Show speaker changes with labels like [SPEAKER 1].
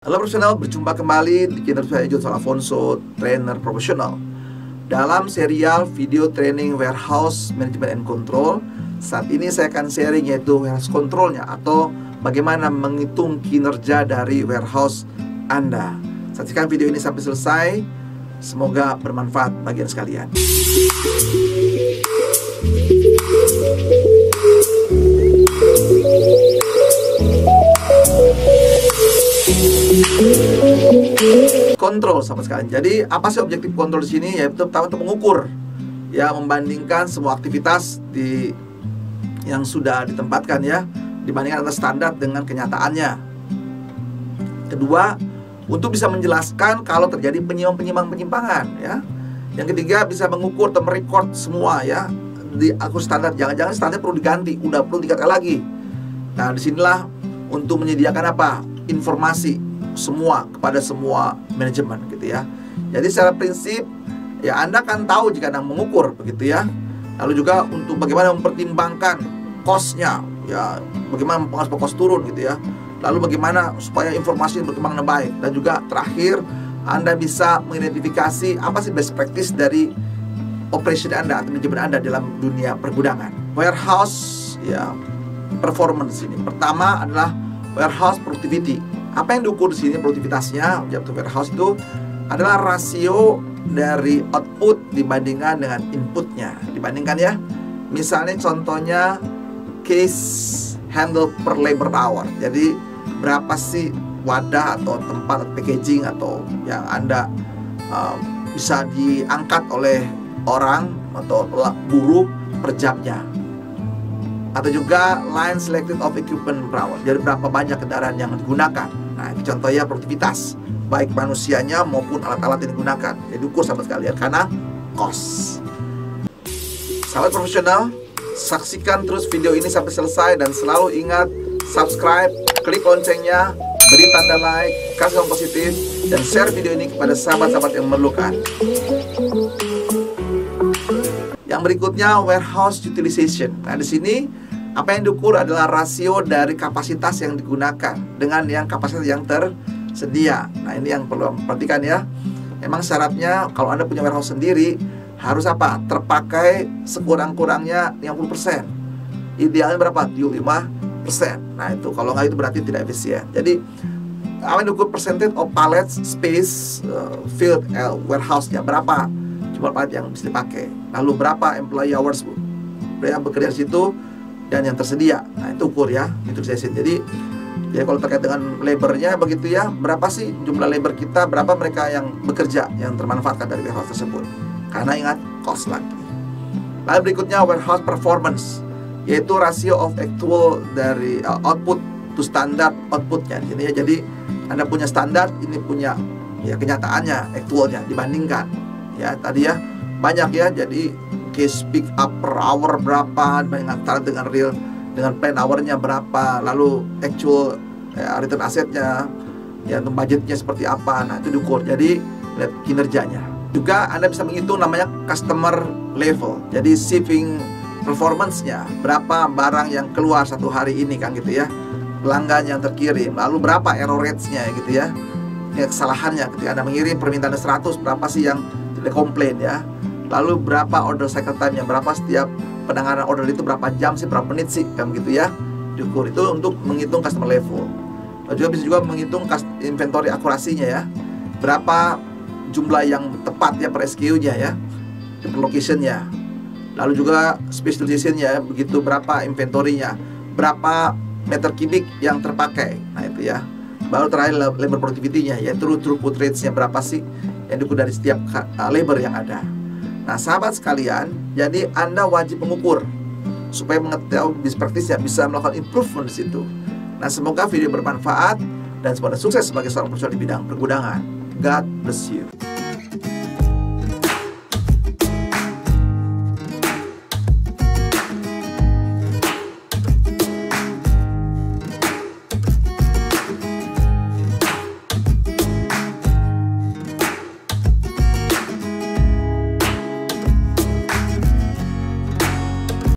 [SPEAKER 1] Halo profesional, berjumpa kembali di channel saya Johnson Alfonso, trainer profesional. Dalam serial video training warehouse management and control, saat ini saya akan sharing yaitu warehouse controlnya atau bagaimana menghitung kinerja dari warehouse Anda. Saksikan video ini sampai selesai, semoga bermanfaat bagi Anda sekalian. Kontrol sama sekali. Jadi apa sih objektif kontrol di sini? Yaitu pertama untuk mengukur, ya, membandingkan semua aktivitas yang sudah ditempatkan, ya, dibandingkan antara standar dengan kenyataannya. Kedua, untuk bisa menjelaskan kalau terjadi penyimpangan, ya. Yang ketiga, bisa mengukur atau merecord semua, ya, di akur standar. Jangan-jangan standar perlu diganti, udah perlu diganti lagi. Nah, disinilah untuk menyediakan apa? Informasi semua kepada semua manajemen, gitu ya. Jadi secara prinsip, ya, Anda akan tahu jika Anda mengukur, begitu ya. Lalu juga untuk bagaimana mempertimbangkan cost-nya, ya, bagaimana mempengaruhi cost turun, gitu ya. Lalu bagaimana supaya informasi berkembang dengan baik. Dan juga terakhir, Anda bisa mengidentifikasi apa sih best practice dari operation Anda atau manajemen Anda dalam dunia pergudangan. Warehouse, ya, performance ini. Pertama adalah warehouse productivity. Apa yang diukur di sini produktivitasnya? Objektif warehouse itu adalah rasio dari output dibandingkan dengan inputnya. Dibandingkan, ya. Misalnya contohnya case handle per labor hour. Jadi berapa sih wadah atau tempat atau packaging atau yang Anda bisa diangkat oleh orang atau buruh per jamnya. Atau juga line selected of equipment per hour. Jadi berapa banyak kendaraan yang digunakan. Nah, itu contohnya produktivitas, baik manusianya maupun alat-alat yang digunakan. Jadi ukur sahabat sekalian, karena cost. Sahabat profesional, saksikan terus video ini sampai selesai dan selalu ingat subscribe, klik loncengnya, beri tanda like, kasih yang positif, dan share video ini kepada sahabat-sahabat yang memerlukan. Yang berikutnya warehouse utilization. Nah, di sini apa yang diukur adalah rasio dari kapasitas yang digunakan dengan yang kapasitas yang tersedia. Nah, ini yang perlu perhatikan, ya. Memang syaratnya kalau Anda punya warehouse sendiri harus apa? Terpakai sekurang-kurangnya 50%. Idealnya berapa? 75%. Nah, itu kalau nggak itu berarti tidak efisien. Jadi apa yang diukur? Percentage of pallets space filled warehouse-nya. Berapa jumlah palet yang bisa dipakai? Lalu berapa employee hours yang bekerja di situ dan yang tersedia. Nah, itu ukur, ya, utilization. Jadi kalau terkait dengan labornya begitu, ya, berapa sih jumlah labor kita, berapa mereka yang bekerja, yang termanfaatkan dari warehouse tersebut. Karena ingat, cost lagi. Lalu berikutnya warehouse performance, yaitu rasio of actual dari output to standard outputnya. Jadi Anda punya standar, ini punya, ya, kenyataannya, actualnya dibandingkan, ya, tadi, ya, banyak, ya. Jadi case pick up per hour berapa antara dengan real, dengan plan hournya berapa, lalu actual, ya, return asetnya, ya, untuk budgetnya seperti apa. Nah, itu diukur. Jadi lihat kinerjanya. Juga Anda bisa menghitung namanya customer level. Jadi shipping performance-nya, berapa barang yang keluar satu hari ini, kan, gitu ya. Pelanggan yang terkirim, lalu berapa error rates-nya, gitu ya. Ya, kesalahannya ketika Anda mengirim permintaan 100, berapa sih yang tidak komplain, ya. Lalu berapa order cycle time-nya, berapa setiap penanganan order itu, berapa jam sih, berapa menit sih, kan, gitu ya. Diukur. Itu untuk menghitung customer level. Lalu juga bisa juga menghitung inventory akurasinya, ya. Berapa jumlah yang tepat, ya, per SKU-nya, ya, per location-nya. Lalu juga space utilization-nya, ya, begitu, berapa inventory-nya, berapa meter kubik yang terpakai. Nah, itu, ya. Baru terakhir labor productivity-nya, yaitu throughput rates-nya, berapa sih yang diukur dari setiap labor yang ada. Nah, sahabat sekalian, jadi Anda wajib mengukur supaya mengetahui best practice-nya, bisa melakukan improvement di situ. Nah, semoga video bermanfaat dan semoga sukses sebagai seorang profesional di bidang pergudangan. God bless you.